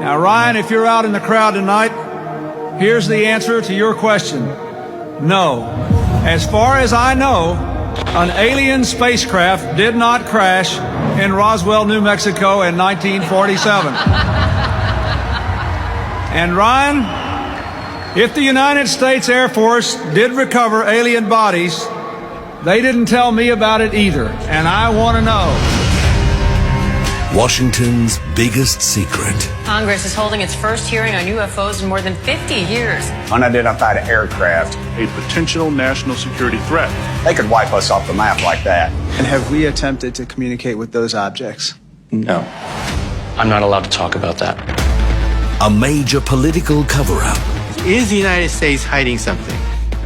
Now, Ryan, if you're out in the crowd tonight, here's the answer to your question. No. As far as I know, an alien spacecraft did not crash in Roswell, New Mexico in 1947. And Ryan, if the United States Air Force did recover alien bodies, they didn't tell me about it either, and I want to know. Washington's biggest secret. Congress is holding its first hearing on UFOs in more than 50 years. Unidentified aircraft. A potential national security threat. They could wipe us off the map like that. And have we attempted to communicate with those objects? No. I'm not allowed to talk about that. A major political cover-up. Is the United States hiding something?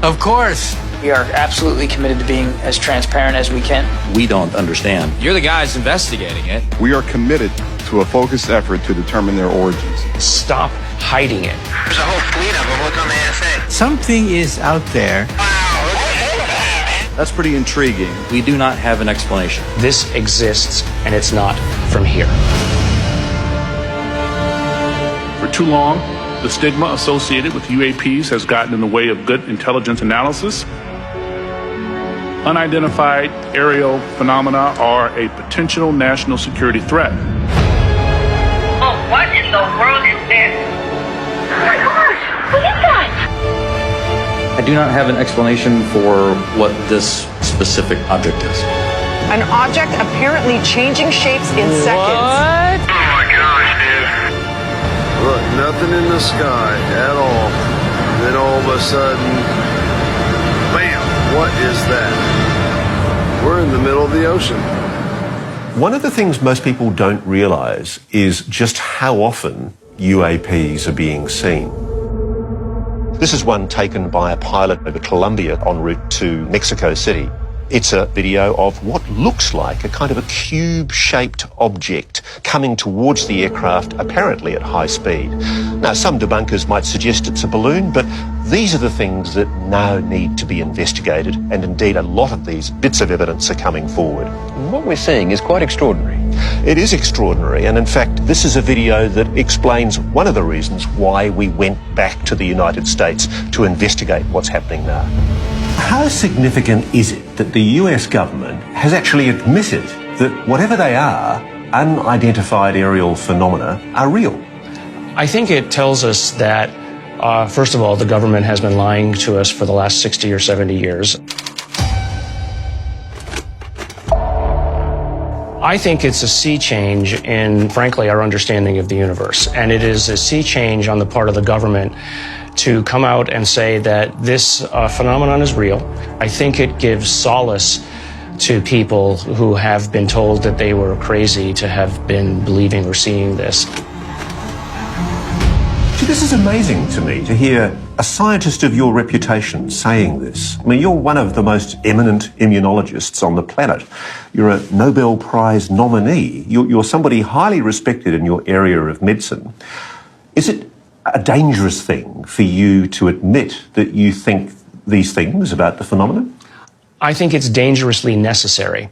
Of course. We are absolutely committed to being as transparent as we can. We don't understand. You're the guys investigating it. We are committed to a focused effort to determine their origins. Stop hiding it. There's a whole fleet of them. Look on the NSA. Something is out there. Wow, look at that. That's pretty intriguing. We do not have an explanation. This exists, and it's not from here. For too long, the stigma associated with UAPs has gotten in the way of good intelligence analysis. Unidentified aerial phenomena are a potential national security threat. Oh, what in the world is this? Oh my gosh, what is that? I do not have an explanation for what this specific object is. An object apparently changing shapes in seconds. What? Oh my gosh, dude. Look, nothing in the sky at all. Then all of a sudden, bam, what is that? We're in the middle of the ocean. One of the things most people don't realize is just how often UAPs are being seen. This is one taken by a pilot over Colombia en route to Mexico City. It's a video of what looks like a kind of a cube-shaped object coming towards the aircraft, apparently at high speed. Now, some debunkers might suggest it's a balloon, but these are the things that now need to be investigated, and indeed a lot of these bits of evidence are coming forward. What we're seeing is quite extraordinary. It is extraordinary, and in fact, this is a video that explains one of the reasons why we went back to the United States to investigate what's happening now. How significant is it that the US government has actually admitted that whatever they are, unidentified aerial phenomena, are real? I think it tells us that, first of all, the government has been lying to us for the last 60 or 70 years. I think it's a sea change in, frankly, our understanding of the universe. And it is a sea change on the part of the government to come out and say that this phenomenon is real. I think it gives solace to people who have been told that they were crazy to have been believing or seeing this. See, this is amazing to me, to hear a scientist of your reputation saying this. I mean, you're one of the most eminent immunologists on the planet. You're a Nobel Prize nominee. You're somebody highly respected in your area of medicine. Is it a dangerous thing for you to admit that you think these things about the phenomenon? I think it's dangerously necessary.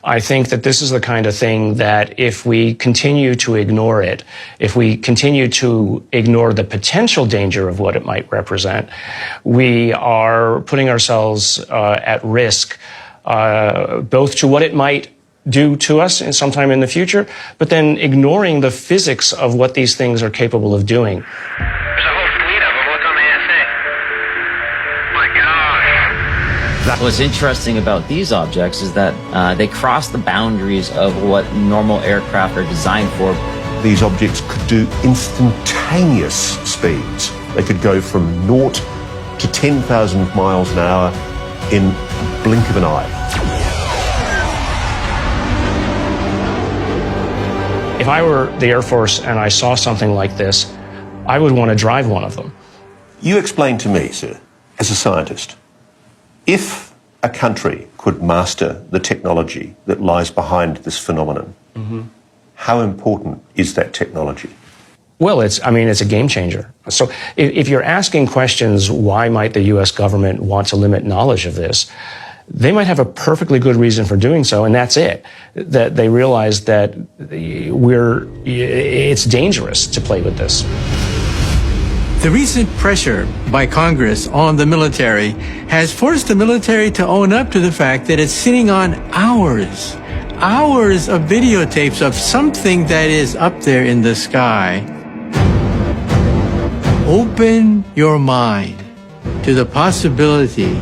I think that this is the kind of thing that if we continue to ignore it, if we continue to ignore the potential danger of what it might represent, we are putting ourselves at risk, both to what it might do to us in sometime in the future, but then ignoring the physics of what these things are capable of doing. There's a whole fleet of them. Look on the NSA. My gosh. What's interesting about these objects is that they cross the boundaries of what normal aircraft are designed for. These objects could do instantaneous speeds. They could go from 0 to 10,000 miles an hour in a blink of an eye. If I were the Air Force and I saw something like this, I would want to drive one of them. You explain to me, sir, as a scientist, if a country could master the technology that lies behind this phenomenon, how important is that technology? Well, it's a game changer. So if you're asking questions, why might the U.S. government want to limit knowledge of this? they might have a perfectly good reason for doing so, and that's it. That they realize that it's dangerous to play with this. The recent pressure by Congress on the military has forced the military to own up to the fact that it's sitting on hours of videotapes of something that is up there in the sky. Open your mind to the possibility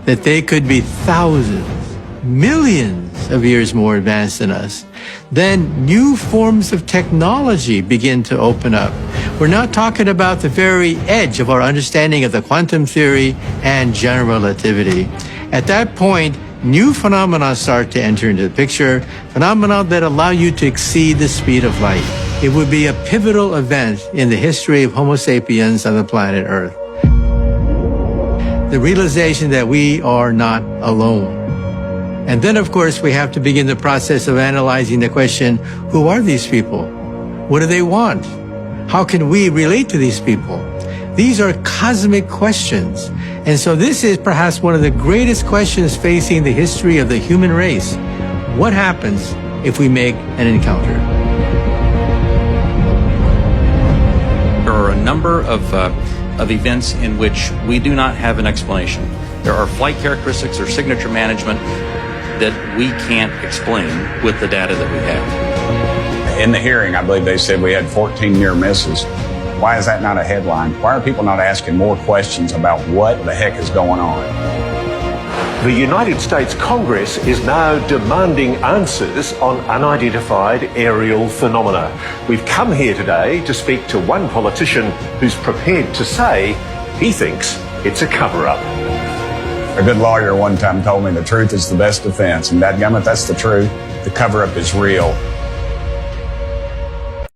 that they could be thousands, millions of years more advanced than us. Then new forms of technology begin to open up. We're now talking about the very edge of our understanding of the quantum theory and general relativity. At that point, new phenomena start to enter into the picture, phenomena that allow you to exceed the speed of light. It would be a pivotal event in the history of Homo sapiens on the planet Earth. The realization that we are not alone. And then, of course, we have to begin the process of analyzing the question, who are these people? What do they want? How can we relate to these people? These are cosmic questions. And so this is perhaps one of the greatest questions facing the history of the human race. What happens if we make an encounter? There are a number of events in which we do not have an explanation. There are flight characteristics or signature management that we can't explain with the data that we have. In the hearing, I believe they said we had 14 near misses. Why is that not a headline? Why are people not asking more questions about what the heck is going on? The United States Congress is now demanding answers on unidentified aerial phenomena. We've come here today to speak to one politician who's prepared to say he thinks it's a cover-up. A good lawyer one time told me the truth is the best defense, and dadgummit, that's the truth. The cover-up is real.